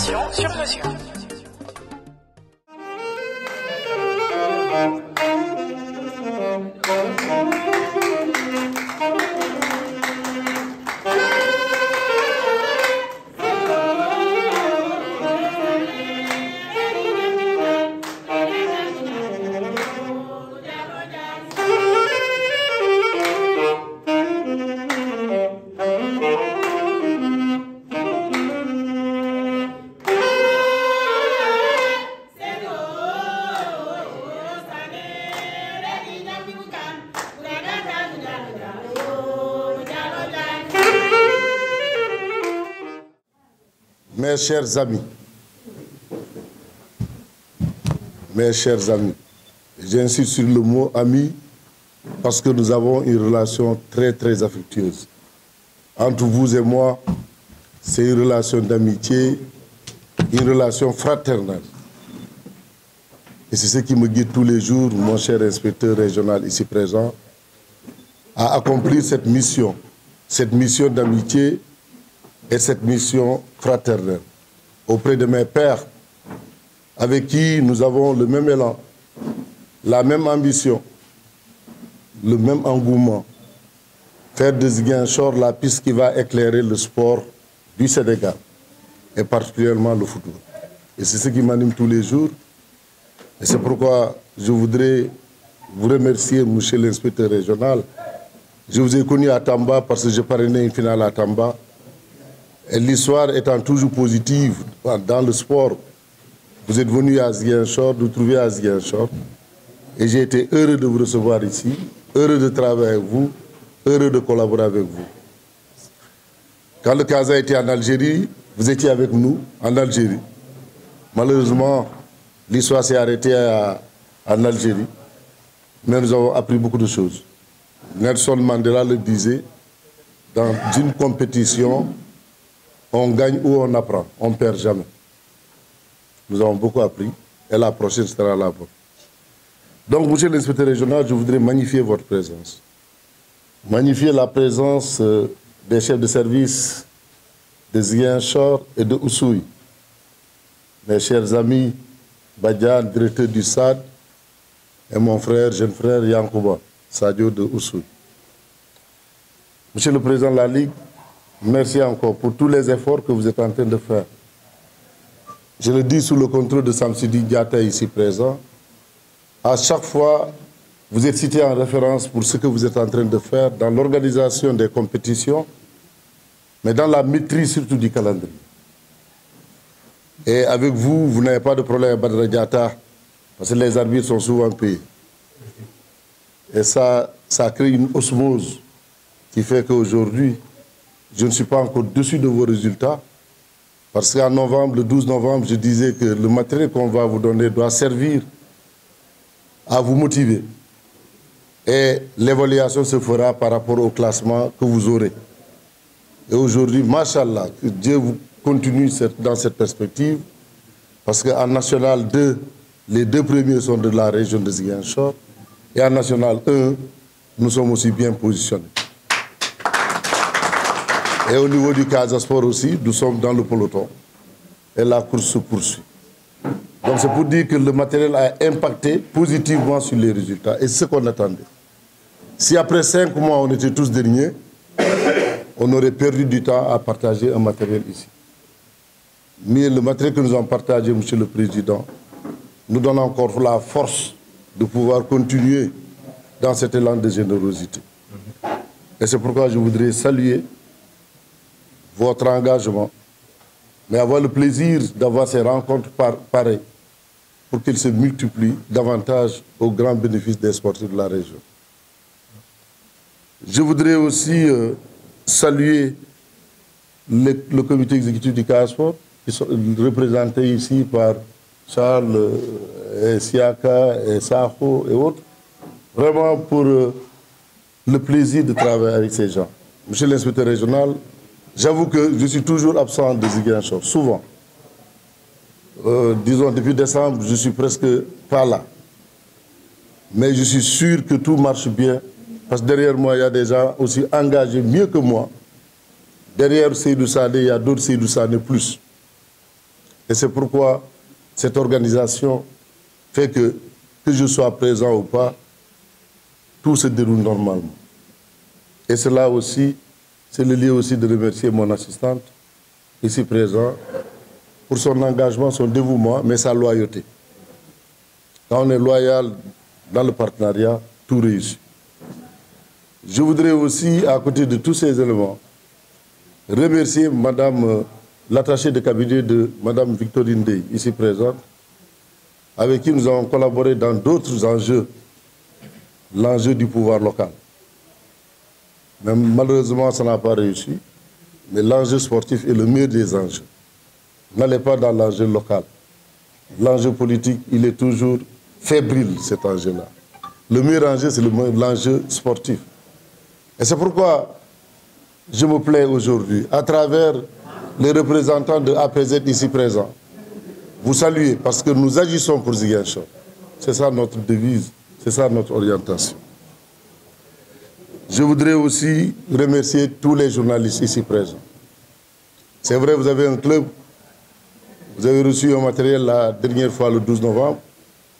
formation sur mesure. Mes chers amis, j'insiste sur le mot ami parce que nous avons une relation très très affectueuse. Entre vous et moi, c'est une relation d'amitié, une relation fraternelle. Et c'est ce qui me guide tous les jours, mon cher inspecteur régional ici présent, à accomplir cette mission d'amitié et cette mission fraternelle auprès de mes pères avec qui nous avons le même élan, la même ambition, le même engouement. Faire de Ziguinchor la piste qui va éclairer le sport du Sénégal et particulièrement le football. Et c'est ce qui m'anime tous les jours. Et c'est pourquoi je voudrais vous remercier, monsieur l'inspecteur régional. Je vous ai connu à Tamba parce que j'ai parrainé une finale à Tamba. Et l'histoire étant toujours positive dans le sport, vous êtes venu à Ziguinchor, vous trouvez à Ziguinchor. Et j'ai été heureux de vous recevoir ici, heureux de travailler avec vous, heureux de collaborer avec vous. Quand le CASA était en Algérie, vous étiez avec nous en Algérie. Malheureusement, l'histoire s'est arrêtée en Algérie. Mais nous avons appris beaucoup de choses. Nelson Mandela le disait, dans une compétition, on gagne ou on apprend, on ne perd jamais. Nous avons beaucoup appris et la prochaine sera la bonne. Donc, monsieur l'inspecteur régional, je voudrais magnifier votre présence. Magnifier la présence des chefs de service de Ziguinchor et de Oussouye. Mes chers amis, Badian, directeur du SAD, et mon frère, jeune frère Yankouba, Sadio de Oussouye. Monsieur le président de la Ligue, merci encore pour tous les efforts que vous êtes en train de faire. Je le dis sous le contrôle de Samsidi Diata ici présent. À chaque fois, vous êtes cité en référence pour ce que vous êtes en train de faire dans l'organisation des compétitions, mais dans la maîtrise surtout du calendrier. Et avec vous, vous n'avez pas de problème à Badra Diata, parce que les arbitres sont souvent payés. Et ça crée une osmose qui fait qu'aujourd'hui, je ne suis pas encore dessus de vos résultats, parce qu'en novembre, le 12 novembre, je disais que le matériel qu'on va vous donner doit servir à vous motiver. Et l'évaluation se fera par rapport au classement que vous aurez. Et aujourd'hui, machallah, que Dieu vous continue dans cette perspective, parce qu'en National 2, les deux premiers sont de la région de Ziguinchor, et en National 1, nous sommes aussi bien positionnés. Et au niveau du Casa Sport aussi, nous sommes dans le peloton. Et la course se poursuit. Donc c'est pour dire que le matériel a impacté positivement sur les résultats. Et c'est ce qu'on attendait. Si après 5 mois, on était tous derniers, on aurait perdu du temps à partager un matériel ici. Mais le matériel que nous avons partagé, monsieur le président, nous donne encore la force de pouvoir continuer dans cet élan de générosité. Et c'est pourquoi je voudrais saluer votre engagement, mais avoir le plaisir d'avoir ces rencontres pareilles pour qu'elles se multiplient davantage au grand bénéfice des sportifs de la région. Je voudrais aussi saluer le comité exécutif du CASA Sport, qui sont représentés ici par Charles, Siaka, et Saho et autres, vraiment pour le plaisir de travailler avec ces gens. Monsieur l'inspecteur régional, j'avoue que je suis toujours absent de Ziguinchor, souvent. Disons, depuis décembre, je suis presque pas là. Mais je suis sûr que tout marche bien, parce que derrière moi, il y a des gens aussi engagés mieux que moi. Derrière Seydou Sané, il y a d'autres Seydou Sané plus. Et c'est pourquoi cette organisation fait que je sois présent ou pas, tout se déroule normalement. Et cela aussi, c'est le lieu aussi de remercier mon assistante, ici présente, pour son engagement, son dévouement, mais sa loyauté. Quand on est loyal dans le partenariat, tout réussit. Je voudrais aussi, à côté de tous ces éléments, remercier Madame l'attachée de cabinet de Madame Victorine Dey, ici présente, avec qui nous avons collaboré dans d'autres enjeux, l'enjeu du pouvoir local. Mais malheureusement, ça n'a pas réussi, mais l'enjeu sportif est le meilleur des enjeux. N'allez pas dans l'enjeu local. L'enjeu politique, il est toujours fébrile, cet enjeu-là. Le meilleur enjeu, c'est l'enjeu sportif. Et c'est pourquoi je me plais aujourd'hui, à travers les représentants de APZ ici présents, vous saluer parce que nous agissons pour Ziguinchor. C'est ça notre devise, c'est ça notre orientation. Je voudrais aussi remercier tous les journalistes ici présents. C'est vrai, vous avez un club, vous avez reçu un matériel la dernière fois, le 12 novembre,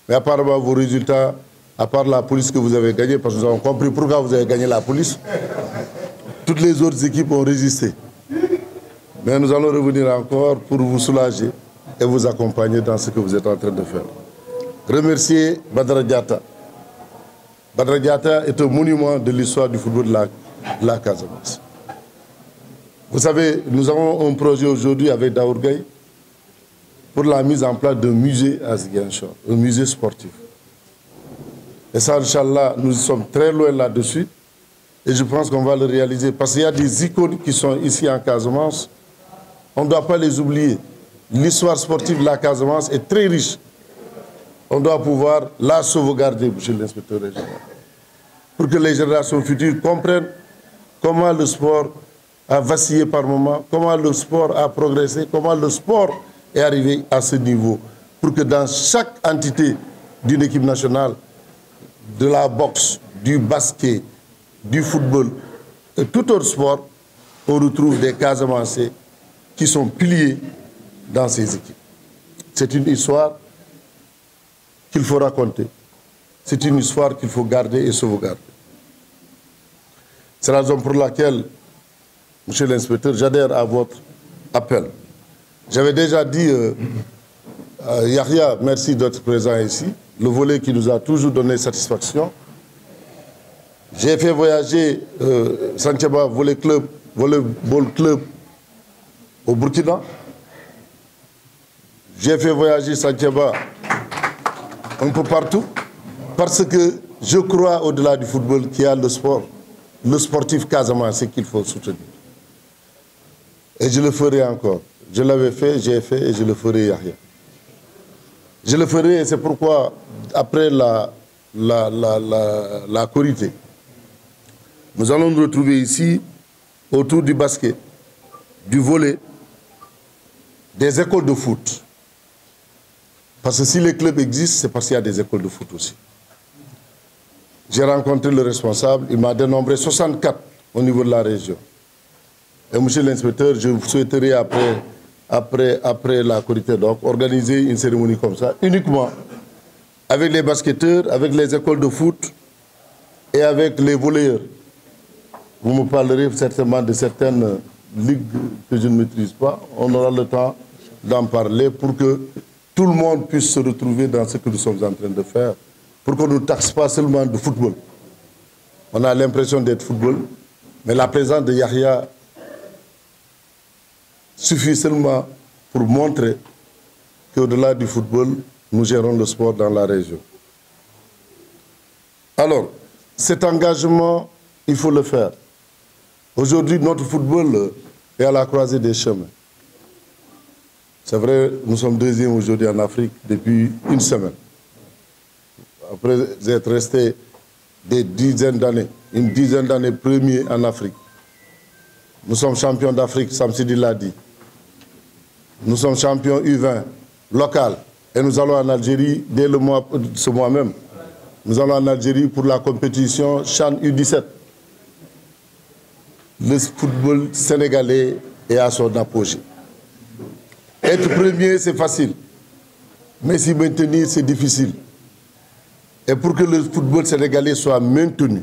mais apparemment vos résultats, à part la police que vous avez gagnée, parce que nous avons compris pourquoi vous avez gagné la police, toutes les autres équipes ont résisté. Mais nous allons revenir encore pour vous soulager et vous accompagner dans ce que vous êtes en train de faire. Remercier Badara Diatta. Badara Diatta est un monument de l'histoire du football de la Casamance. Vous savez, nous avons un projet aujourd'hui avec Daour Gaye pour la mise en place d'un musée à Ziguinchor, un musée sportif. Et ça, Inch'Allah, nous sommes très loin là-dessus et je pense qu'on va le réaliser parce qu'il y a des icônes qui sont ici en Casamance. On ne doit pas les oublier. L'histoire sportive de la Casamance est très riche. On doit pouvoir la sauvegarder, monsieur l'inspecteur régional, pour que les générations futures comprennent comment le sport a vacillé par moments, comment le sport a progressé, comment le sport est arrivé à ce niveau, pour que dans chaque entité d'une équipe nationale, de la boxe, du basket, du football, et tout autre sport, on retrouve des Casamancés qui sont piliers dans ces équipes. C'est une histoire qu'il faut raconter. C'est une histoire qu'il faut garder et sauvegarder. C'est la raison pour laquelle, monsieur l'inspecteur, j'adhère à votre appel. J'avais déjà dit, Yahya, merci d'être présent ici, le volet qui nous a toujours donné satisfaction. J'ai fait voyager Santhiaba Volleyball Club au Burkina. J'ai fait voyager Santhiaba un peu partout parce que je crois au-delà du football qu'il y a le sport, le sportif Casamance qu'il faut soutenir. Et je le ferai encore. Je l'avais fait, j'ai fait et je le ferai, Yahya. Je le ferai et c'est pourquoi après la Korité, nous allons nous retrouver ici autour du basket, du volley, des écoles de foot. Parce que si les clubs existent, c'est parce qu'il y a des écoles de foot aussi. J'ai rencontré le responsable, il m'a dénombré 64 au niveau de la région. Et monsieur l'inspecteur, je souhaiterais après la Korité, donc, organiser une cérémonie comme ça, uniquement avec les basketteurs, avec les écoles de foot et avec les volleyeurs. Vous me parlerez certainement de certaines ligues que je ne maîtrise pas. On aura le temps d'en parler pour que tout le monde puisse se retrouver dans ce que nous sommes en train de faire, pour qu'on ne nous taxe pas seulement de football. On a l'impression d'être football, mais la présence de Yahya suffit seulement pour montrer qu'au-delà du football, nous gérons le sport dans la région. Alors, cet engagement, il faut le faire. Aujourd'hui, notre football est à la croisée des chemins. C'est vrai, nous sommes deuxième aujourd'hui en Afrique depuis une semaine. Après être resté des dizaines d'années, une dizaine d'années premier en Afrique. Nous sommes champions d'Afrique, Samsidi l'a dit. Nous sommes champions U20 local et nous allons en Algérie dès ce mois même. Nous allons en Algérie pour la compétition CHAN U17. Le football sénégalais est à son apogée. Être premier, c'est facile. Mais s'y maintenir, c'est difficile. Et pour que le football sénégalais soit maintenu,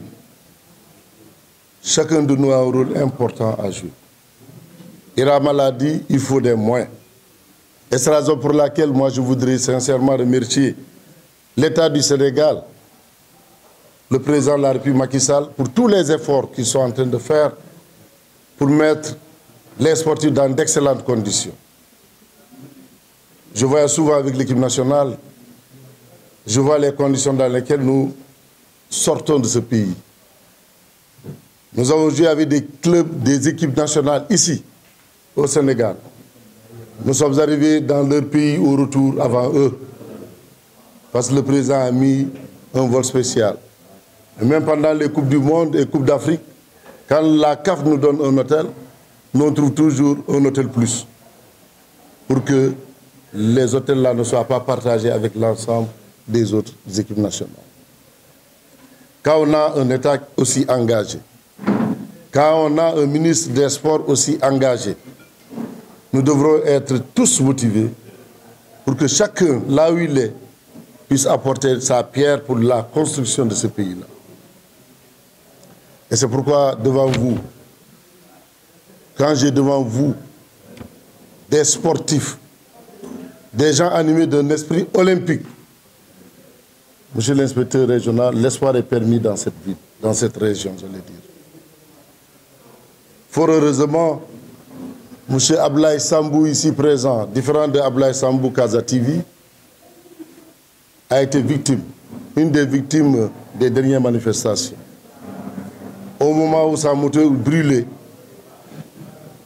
chacun de nous a un rôle important à jouer. Irama l'a dit, il faut des moyens. Et c'est la raison pour laquelle moi je voudrais sincèrement remercier l'État du Sénégal, le président de la République Macky Sall, pour tous les efforts qu'ils sont en train de faire pour mettre les sportifs dans d'excellentes conditions. Je voyage souvent avec l'équipe nationale, je vois les conditions dans lesquelles nous sortons de ce pays. Nous avons joué avec des clubs, des équipes nationales ici, au Sénégal. Nous sommes arrivés dans leur pays au retour avant eux, parce que le président a mis un vol spécial. Et même pendant les Coupes du Monde et Coupes d'Afrique, quand la CAF nous donne un hôtel, nous on trouve toujours un hôtel plus, pour que les hôtels-là ne soient pas partagés avec l'ensemble des autres équipes nationales. Quand on a un État aussi engagé, quand on a un ministre des Sports aussi engagé, nous devrons être tous motivés pour que chacun, là où il est, puisse apporter sa pierre pour la construction de ce pays-là. Et c'est pourquoi, devant vous, quand j'ai devant vous des sportifs, des gens animés d'un esprit olympique, monsieur l'inspecteur régional, l'espoir est permis dans cette ville, dans cette région, j'allais dire. Fort heureusement, M. Ablaye Sambou, ici présent, différent de Ablaye Sambou Casa TV, a été victime, une des victimes des dernières manifestations. Au moment où sa moto brûlait,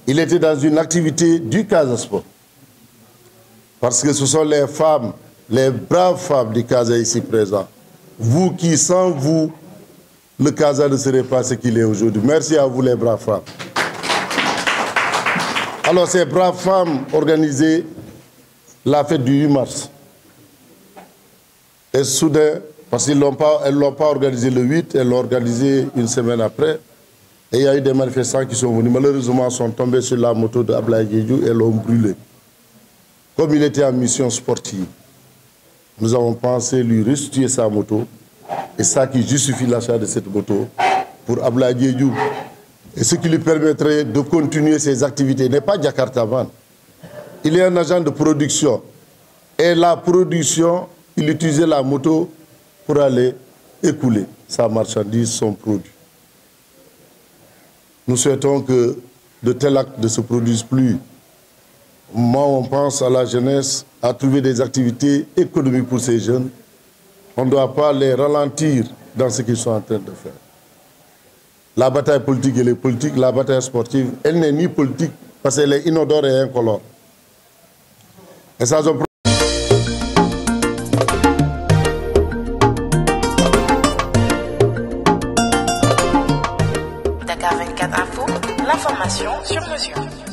il était dans une activité du Casa Sport. Parce que ce sont les femmes, les braves femmes du Casa ici présents. Vous qui, sans vous, le Casa ne serait pas ce qu'il est aujourd'hui. Merci à vous les braves femmes. Alors ces braves femmes organisaient la fête du 8 mars. Et soudain, parce qu'elles ne l'ont pas organisé le 8, elles l'ont organisé une semaine après. Et il y a eu des manifestants qui sont venus. Malheureusement, sont tombés sur la moto de Ablaye Diédhiou et l'ont brûlé. Comme il était en mission sportive, nous avons pensé lui restituer sa moto. Et ça qui justifie l'achat de cette moto pour Ablaye Diédhiou. Et ce qui lui permettrait de continuer ses activités n'est pas Jakartaman. Il est un agent de production. Et la production, il utilisait la moto pour aller écouler sa marchandise, son produit. Nous souhaitons que de tels actes ne se produisent plus. Moi, on pense à la jeunesse, à trouver des activités économiques pour ces jeunes. On ne doit pas les ralentir dans ce qu'ils sont en train de faire. La bataille politique, elle est politique. La bataille sportive, elle n'est ni politique parce qu'elle est inodore et incolore. Et ça, Dakar 24 Info, l'information sur mesure.